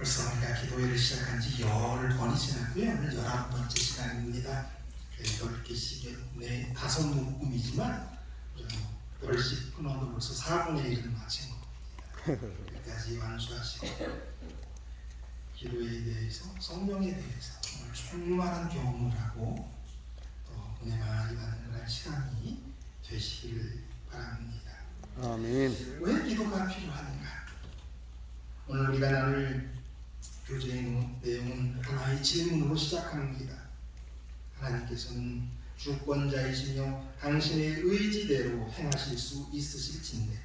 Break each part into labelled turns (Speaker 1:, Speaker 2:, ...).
Speaker 1: 벌써 우리가 기도회를 시작한 지 10번이 지났고요. 오늘 19번째 시간입니다. 8개씩 네, 5묶음이지만 10씩 끊어도 벌써 4분의 1은 마친 겁니다. 여기까지 완수하시고 기도회에 대해서, 성령에 대해서 정말 충만한 경험을 하고 또 은혜 많이 받는 그런 시간이 되시기를 바랍니다.
Speaker 2: 아멘.
Speaker 1: 왜 기도가 필요한가? 오늘 우리가 나눌 교제의 내용은 하나의 질문으로 시작합니다. 하나님께서는 주권자이시며 당신의 의지대로 행하실 수 있으실진데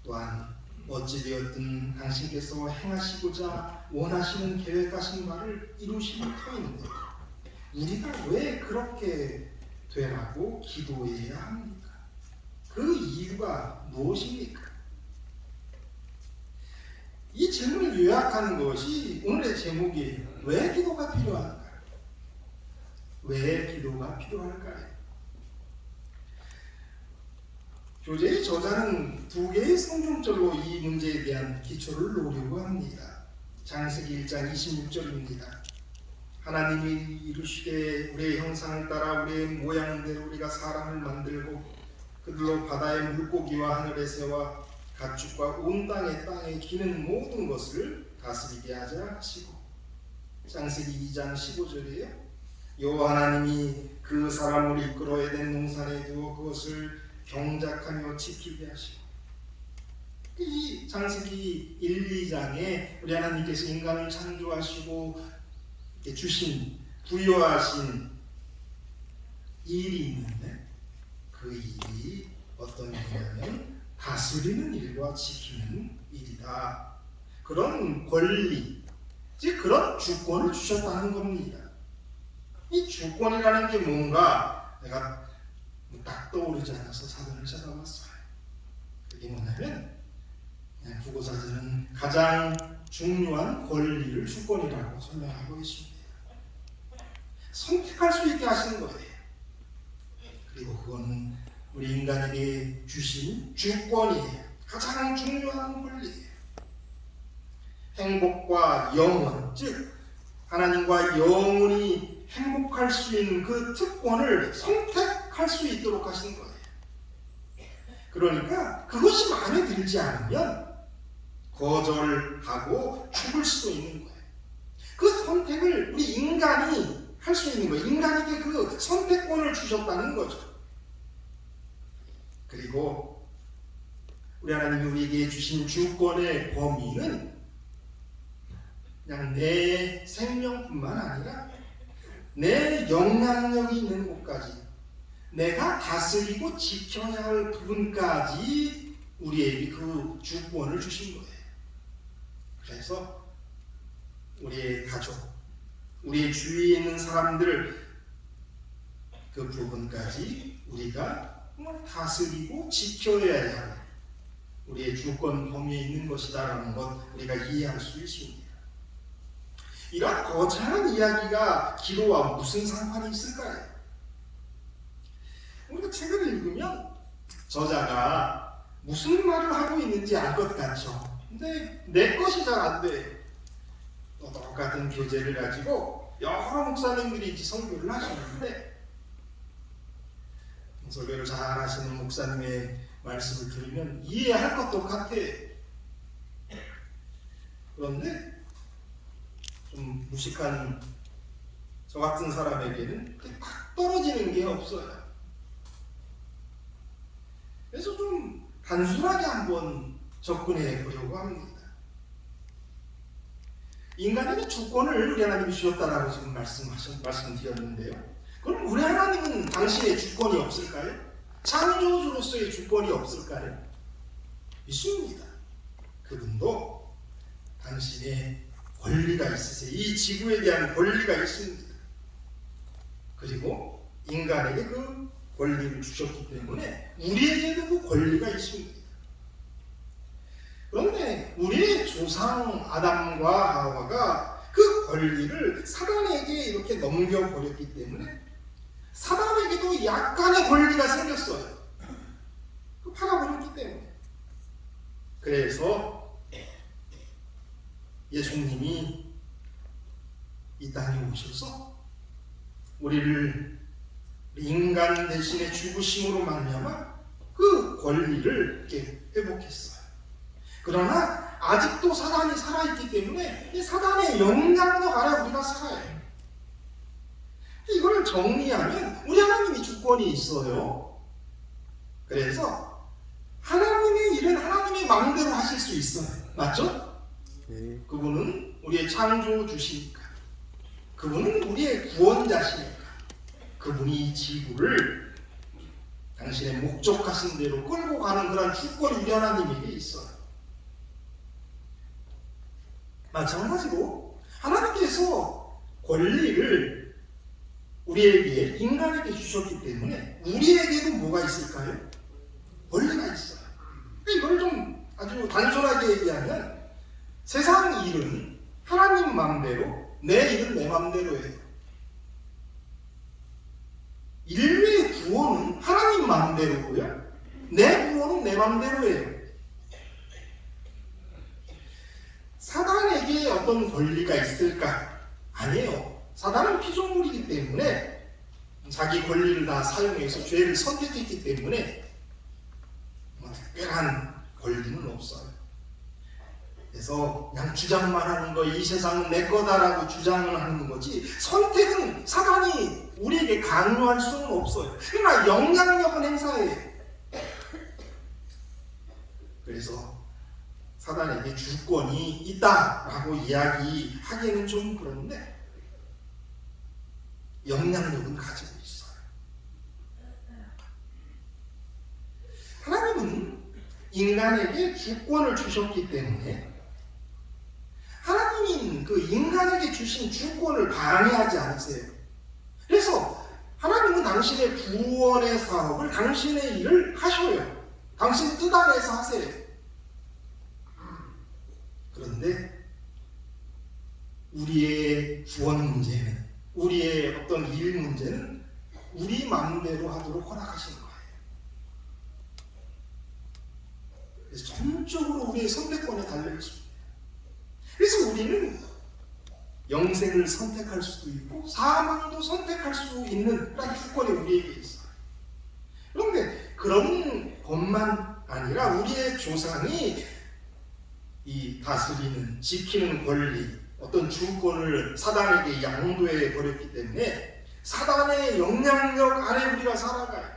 Speaker 1: 또한 어찌되었든 당신께서 행하시고자 원하시는 계획하신 바를 이루실 터인데 우리가 왜 그렇게 되라고 기도해야 합니까? 그 이유가 무엇입니까? 이 질문을 요약하는 것이 오늘의 제목이에요. 왜 기도가 필요한가? 왜 기도가 필요할까요? 교재의 저자는 2개의 성경절로 이 문제에 대한 기초를 놓으려고 합니다. 창세기 1장 26절입니다. 하나님이 이르시되 우리의 형상을 따라 우리의 모양대로 우리가 사람을 만들고 그들로 바다의 물고기와 하늘의 새와 가축과 온 땅에 기는 모든 것을 다스리게 하자 하시고 창세기 2장 15절이에요. 여호와 하나님이 그 사람을 이끌어 에덴 동산에 두어 그것을 경작하며 지키게 하시고 이 창세기 1, 2장에 우리 하나님께서 인간을 창조하시고 주신 부여하신 일이 있는데 그 일이 어떤 일이냐면 다스리는 일과 지키는 일이다. 그런 권리, 즉 그런 주권을 주셨다는 겁니다. 이 주권이라는 게 뭔가 내가 딱 떠오르지 않아서 사전을 찾아봤어요. 그게 뭐냐면 그냥 국어사전은 가장 중요한 권리를 주권이라고 설명하고 있습니다. 선택할 수 있게 하시는 거예요. 그리고 그거는 우리 인간에게 주신 주권이에요. 가장 중요한 권리예요. 행복과 영원, 즉 하나님과 영원히 행복할 수 있는 그 특권을 선택할 수 있도록 하신 거예요. 그러니까 그것이 마음에 들지 않으면 거절하고 죽을 수도 있는 거예요. 그 선택을 우리 인간이 할 수 있는 거예요. 인간에게 그 선택권을 주셨다는 거죠. 그리고 우리 하나님이 우리에게 주신 주권의 범위는 그냥 내 생명뿐만 아니라 내 영향력이 있는 곳까지 내가 다스리고 지켜야 할 부분까지 우리에게 그 주권을 주신 거예요. 그래서 우리의 가족, 우리의 주위에 있는 사람들 그 부분까지 우리가 다스리고 지켜야 할 우리의 주권 범위에 있는 것이다라는 것 우리가 이해할 수 있습니다. 이런 거창한 이야기가 기도와 무슨 상관이 있을까요? 우리가 책을 읽으면 저자가 무슨 말을 하고 있는지 알 것 같죠. 근데 내 것이 잘 안 돼. 또 똑같은 교재를 가지고 여러 목사님들이 설교를 하시는데 설교를 잘 하시는 목사님의 말씀을 들으면 이해할 것도 같아. 그런데 좀 무식한 저 같은 사람에게는 딱 떨어지는 게 없어요. 그래서 좀 단순하게 한번 접근해 보려고 합니다. 인간에게 주권을 우리 하나님이 주셨다라고 지금 말씀드렸는데요. 그럼 우리 하나님은 당신의 주권이 없을까요? 창조주로서의 주권이 없을까요? 있습니다. 그분도 당신의 권리가 있으세요. 이 지구에 대한 권리가 있습니다. 그리고 인간에게 그 권리를 주셨기 때문에 우리에게도 그 권리가 있습니다. 그런데 우리의 조상 아담과 하와가 그 권리를 사단에게 이렇게 넘겨버렸기 때문에 사단에게도 약간의 권리가 생겼어요. 팔아버렸기 때문에. 그래서 예수님이 이 땅에 오셔서 우리를 인간 대신에 죽으심으로 말미암아 그 권리를 이렇게 회복했어요. 그러나 아직도 사단이 살아있기 때문에 이 사단의 영향력 아래 우리가 살아요. 이거를 정리하면 우리 하나님이 주권이 있어요. 그래서 하나님의 일은 하나님의 마음대로 하실 수 있어요. 맞죠? 그분은 우리의 창조주시니까, 그분은 우리의 구원자시니까, 그분이 이 지구를 당신의 목적하신 대로 끌고 가는 그런 주권이 우리 하나님에게 있어요. 마찬가지로 하나님께서 권리를 우리에게, 인간에게 주셨기 때문에 우리에게도 뭐가 있을까요? 권리가 있어요. 이걸 좀 아주 단순하게 얘기하면 세상 일은 하나님 마음대로, 내 일은 내 마음대로 해요. 인류의 구원은 하나님 마음대로고요, 내 구원은 내 마음대로 해요. 사단에게 어떤 권리가 있을까? 아니에요. 사단은 피조물이기 때문에 자기 권리를 다 사용해서 죄를 선택했기 때문에 특별한 권리는 없어요. 그래서 그냥 주장만 하는 거, 이 세상은 내 거다라고 주장을 하는 거지, 선택은 사단이 우리에게 강요할 수는 없어요. 그러나 영향력은 행사해요. 그래서 사단에게 주권이 있다라고 이야기하기에는 좀 그런데 영향력은 가지고 있어요. 하나님은 인간에게 주권을 주셨기 때문에 하나님이 그 인간에게 주신 주권을 방해하지 않으세요. 그래서 하나님은 당신의 구원의 사업을, 당신의 일을 하셔요. 당신 뜻 안에서 하세요. 그런데 우리의 구원 문제는, 우리의 어떤 일 문제는 우리 마음대로 하도록 허락하시는 거예요. 그래서 전적으로 우리의 선택권에 달려있습니다. 그래서 우리는 영생을 선택할 수도 있고 사망도 선택할 수 있는 그런 주권이 우리에게 있어요. 그런데 그런 것만 아니라 우리의 조상이 이 다스리는, 지키는 권리, 어떤 주권을 사단에게 양도해 버렸기 때문에 사단의 영향력 아래 우리가 살아가요.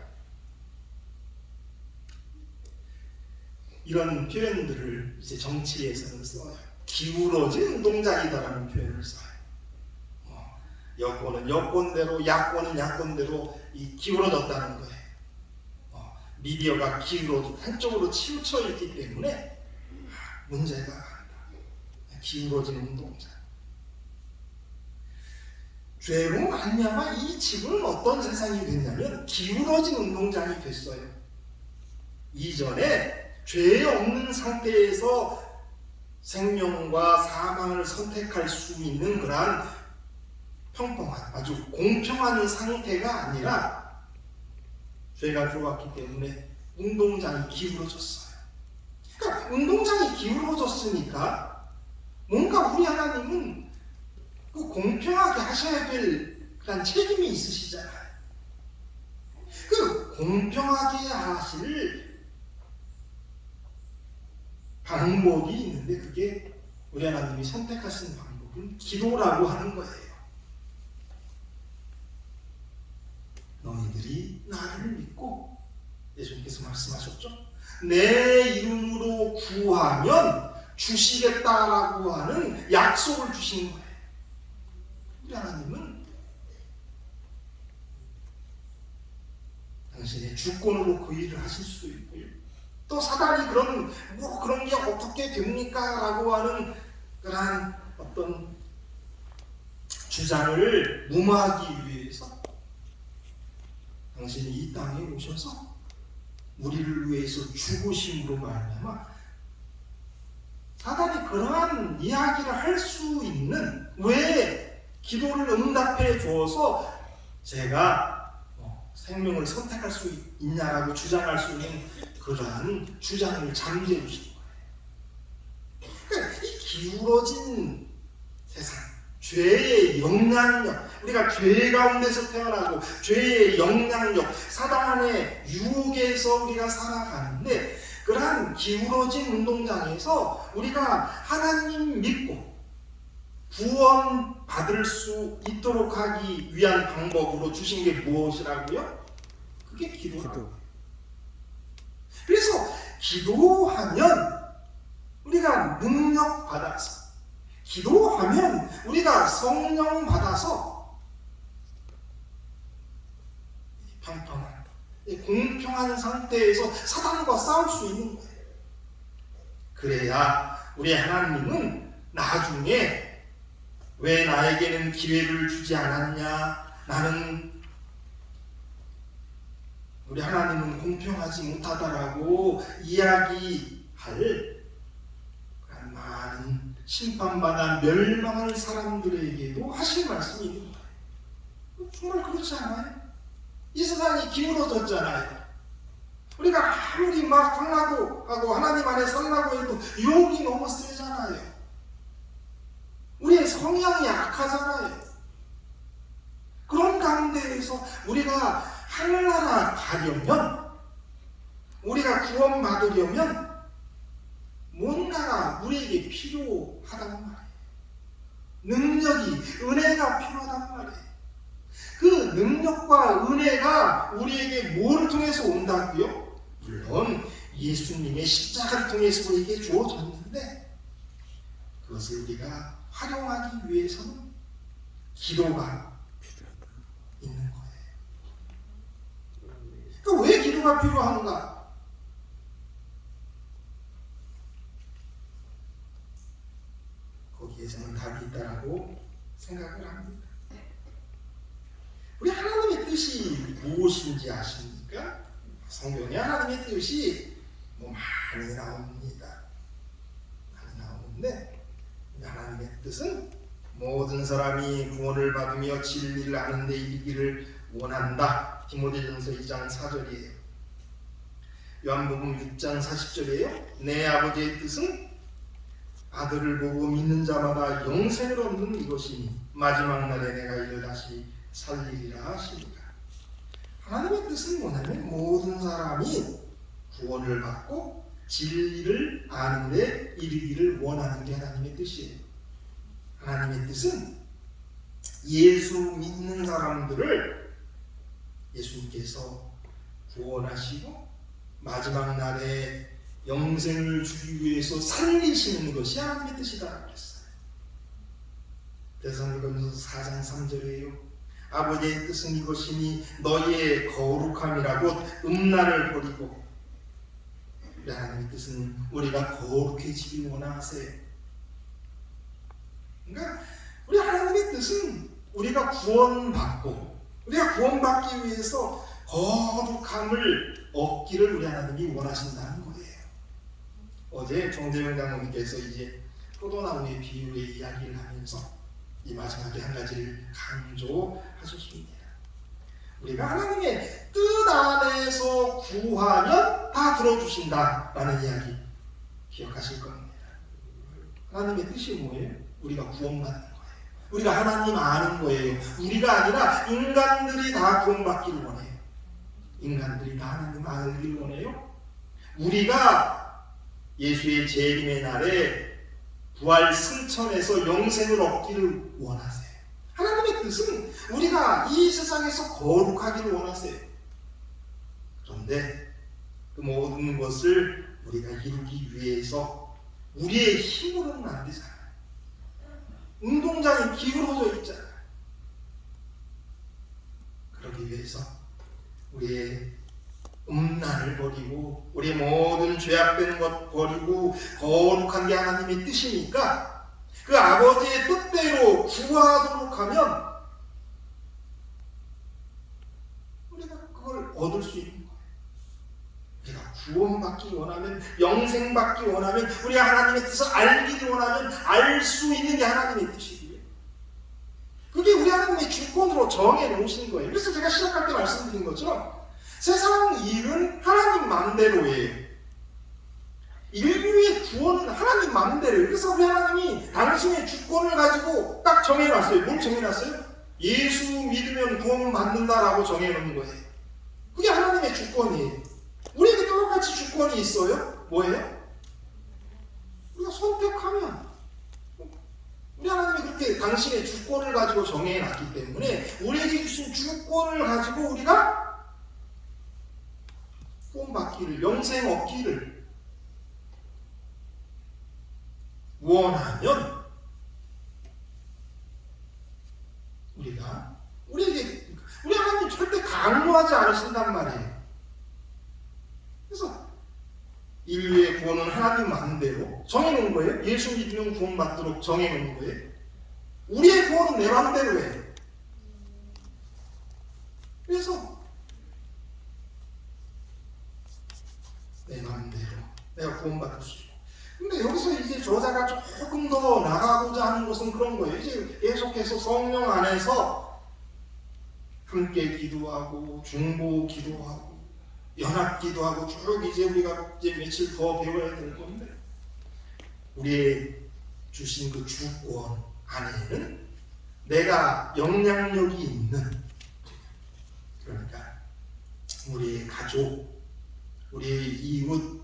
Speaker 1: 이런 표현들을 이제 정치에서는 써요. 기울어진 운동장이다라는 표현을 써요. 여권은 여권대로, 야권은 야권대로 기울어졌다는 거예요. 미디어가 한쪽으로 치우쳐 있기 때문에 문제가 많다. 기울어진 운동장. 죄로 말미암아 이 집은 어떤 세상이 됐냐면 기울어진 운동장이 됐어요. 이전에 죄 없는 상태에서 생명과 사망을 선택할 수 있는 그러한 평범한, 아주 공평한 상태가 아니라 죄가 들어왔기 때문에 운동장이 기울어졌어요. 그러니까 운동장이 기울어졌으니까 뭔가 우리 하나님은 그 공평하게 하셔야 될 그런 책임이 있으시잖아요. 그 공평하게 하실 방법이 있는데 그게 우리 하나님이 선택하신 방법은 기도라고 하는 거예요. 너희들이 나를 믿고, 예수님께서 말씀하셨죠? 내 이름으로 구하면 주시겠다라고 하는 약속을 주신 거예요. 우리 하나님은 당신의 주권으로 그 일을 하실 수도 있고요. 또 사단이 그런 게 어떻게 됩니까? 라고 하는 그러한 어떤 주장을 무마하기 위해서 당신이 이 땅에 오셔서 우리를 위해서 죽으심으로 말미암아 사단이 그러한 이야기를 할 수 있는, 왜 기도를 응답해 주어서 제가 생명을 선택할 수 있냐라고 주장할 수 있는 그러한 주장을 잠재우신 거예요. 그러니까 이 기울어진 세상, 죄의 영향력, 우리가 죄 가운데서 태어나고 죄의 영향력, 사단의 유혹에서 우리가 살아가는데, 그러한 기울어진 운동장에서 우리가 하나님 믿고 구원 받을 수 있도록 하기 위한 방법으로 주신 게 무엇이라고요? 그게 기도라고요. 그래서 기도하면 우리가 능력 받아서, 기도하면 우리가 성령 받아서 평평한, 공평한 상태에서 사단과 싸울 수 있는 거예요. 그래야 우리 하나님은 나중에 왜 나에게는 기회를 주지 않았냐, 우리 하나님은 공평하지 못하다라고 이야기할 많은 심판받아 멸망할 사람들에게도 하실 말씀이 있는 거예요. 정말 그렇지 않아요? 이 세상이 기울어졌잖아요. 우리가 아무리 막 강하고 하고 하나님 안에 살라고 해도 유혹이 너무 세잖아요. 우리의 성향이 약하잖아요. 그런 가운데에서 우리가 하늘나라 가려면, 우리가 구원받으려면 뭔가가 우리에게 필요하단 말이에요. 능력이, 은혜가 필요하단 말이에요. 그 능력과 은혜가 우리에게 뭘 통해서 온다고요? 물론 예수님의 십자가를 통해서 우리에게 주어졌는데, 그것을 우리가 활용하기 위해서는 기도가 있는 거예요. 그러니까 왜 기도가 필요한가? 거기에서는 답이 있다라고 생각을 합니다. 우리 하나님의 뜻이 무엇인지 아십니까? 성경에 하나님의 뜻이 많이 나옵니다. 많이 나오는데, 하나님의 뜻은 모든 사람이 구원을 받으며 진리를 아는 데 이르기를 원한다. 디모데전서 2장 4절이에요. 요한복음 6장 40절이에요. 내 아버지의 뜻은 아들을 보고 믿는 자마다 영생을 얻는 이것이니 마지막 날에 내가 이를 다시 살리리라 하십니다. 하나님의 뜻은 뭐냐면 모든 사람이 구원을 받고 진리를 아는 데 이르기를 원하는 게 하나님의 뜻이에요. 하나님의 뜻은 예수 믿는 사람들을 예수님께서 구원하시고 마지막 날에 영생을 주기 위해서 살리시는 것이 하나님의 뜻이다 그랬어요. 데살로니가전서 4장 3절이에요. 아버지의 뜻은 이것이니 너희의 거룩함이라고 음란을 버리고, 하나님의 뜻은 우리가 거룩해지기 원하세요. 그러니까 우리 하나님의 뜻은 우리가 구원받고, 우리가 구원받기 위해서 거룩함을 얻기를 우리 하나님이 원하신다는 거예요. 어제 정재명 장로님께서 이제 포도나무의 비유의 이야기를 하면서 이 마지막에 한 가지를 강조하셨습니다. 우리가 하나님의 뜻 안에서 구하면 다 들어주신다라는 이야기 기억하실 겁니다. 하나님의 뜻이 뭐예요? 우리가 구원받는 거예요. 우리가 하나님 아는 거예요. 우리가 아니라 인간들이 다 구원받기를 원해요. 인간들이 다 하나님 알기를 원해요. 우리가 예수의 재림의 날에 부활 승천에서 영생을 얻기를 원하세요. 하나님의 뜻은 우리가 이 세상에서 거룩하기를 원하세요. 그런데 그 모든 것을 우리가 이루기 위해서 우리의 힘으로는 안 되잖아요. 운동장이 기울어져 있잖아요. 그러기 위해서 우리의 음란을 버리고 우리의 모든 죄악된 것 버리고 거룩한 게 하나님의 뜻이니까 그 아버지의 뜻대로 구하도록 하면 우리가 그걸 얻을 수 있는 거예요. 우리가 구원받기 원하면, 영생받기 원하면, 우리가 하나님의 뜻을 알기를 원하면 알 수 있는 게 하나님의 뜻이고요. 그게 우리 하나님의 주권으로 정해 놓으신 거예요. 그래서 제가 시작할 때 말씀드린 것처럼 세상 일은 하나님 맘대로예요.
Speaker 2: 인류의 구원은 하나님 마음대로. 그래서 우리 하나님이 당신의 주권을 가지고 딱 정해놨어요. 뭘 정해놨어요? 예수 믿으면 구원 받는다라고 정해놓은 거예요. 그게 하나님의 주권이에요. 우리에게 똑같이 주권이 있어요. 뭐예요? 우리가 선택하면. 우리 하나님이 그렇게 당신의 주권을 가지고 정해놨기 때문에 우리에게 주신 주권을 가지고 우리가 구원받기를, 영생 얻기를 원하면 우리 하나님 절대 강요하지 않으신단 말이에요. 그래서 인류의 구원은 하나님 마음대로 정해놓은 거예요. 예수 믿으면 구원받도록 정해놓은 거예요. 우리의 구원은 내 마음대로 해. 그래서 내 마음대로 내가 구원받을 수 있고. 근데 여기서 이제 저자가 조금 더 나가고자 하는 것은 그런 거예요. 이제 계속해서 성령 안에서 함께 기도하고 중보 기도하고 연합 기도하고 쭉 이제 우리가 이제 며칠 더 배워야 될 건데, 우리의 주신 그 주권 안에는 내가 영향력이 있는, 그러니까 우리의 가족, 우리의 이웃,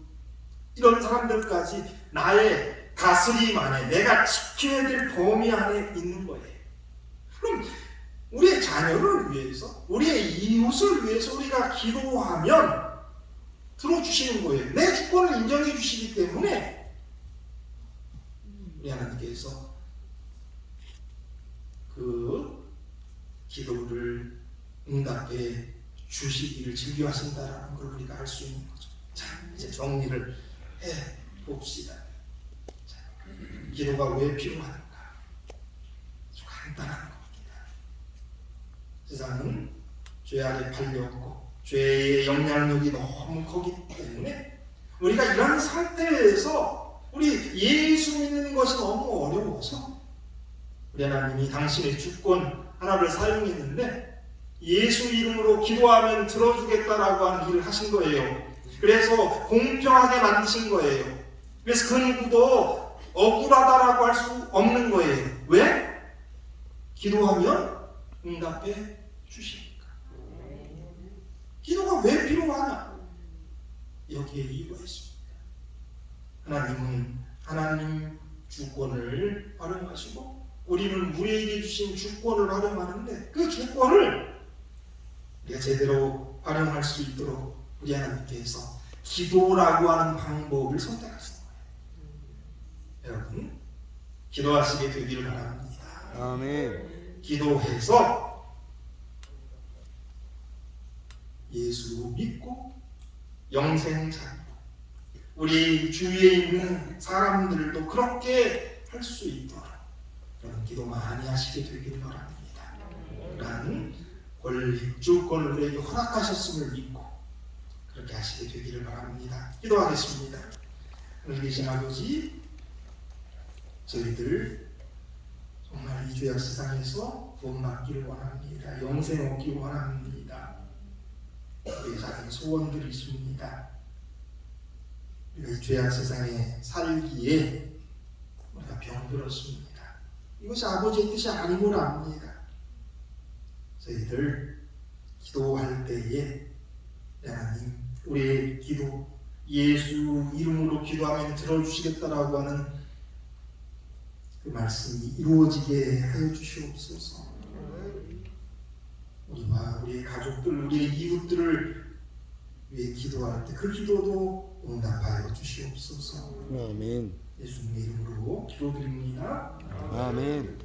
Speaker 2: 이런 사람들까지 나의 다스림 안에, 내가 지켜야 될 범위 안에 있는 거예요. 그럼 우리의 자녀를 위해서, 우리의 이웃을 위해서 우리가 기도하면 들어주시는 거예요. 내 주권을 인정해 주시기 때문에 우리 하나님께서 그 기도를 응답해 주시기를 즐겨하신다라는 걸 우리가 알 수 있는 거죠. 자, 이제 정리를 해 봅시다. 자, 기도가 왜 필요한가? 아주 간단한 겁니다. 세상은 죄 아래 팔렸고 죄의 영향력이 너무 크기 때문에 우리가 이런 상태에서 우리 예수 믿는 것이 너무 어려워서 우리 하나님이 당신의 주권 하나를 사용했는데 예수 이름으로 기도하면 들어주겠다라고 하는 일을 하신 거예요. 그래서 공평하게 만드신 거예요. 그래서 그 누구도 억울하다라고 할 수 없는 거예요. 왜? 기도하면 응답해 주시니까. 기도가 왜 필요하냐? 여기에 이유가 있습니다. 하나님은 하나님 주권을 활용하시고 우리는 우리에게 주신 주권을 활용하는데, 그 주권을 우리가 제대로 활용할 수 있도록 우리 하나님께서 기도라고 하는 방법을 선택하신 거예요. 여러분, 기도하시게 되기를 바랍니다.
Speaker 3: 아멘.
Speaker 2: 기도해서 예수 믿고 영생 잡고 우리 주위에 있는 사람들도 그렇게 할 수 있도록 그런 기도 많이 하시게 되기를 바랍니다. 라는 권리, 주권을 우리에게 허락하셨음을 믿고 그렇게 하시게 되기를 바랍니다. 기도하겠습니다. 하늘 계신 아버지, 저희들 정말 이 죄악 세상에서 구원 받기를 원합니다. 영생 얻기를 원합니다. 우리의 작은 소원들이 있습니다. 우리가 이 죄악 세상에 살기에 우리가 병들었습니다. 이것이 아버지의 뜻이 아니고는 압니다. 저희들 기도할 때에 하나님, 우리의 기도 예수 이름으로 기도하면 들어주시겠다라고 하는 그 말씀이 이루어지게 하여 주시옵소서. 우리와 우리의 가족들, 우리의 이웃들을 위해 기도할 때 그 기도도 응답하여 주시옵소서.
Speaker 3: 아멘.
Speaker 2: 예수님의 이름으로 기도드립니다.
Speaker 3: 아멘.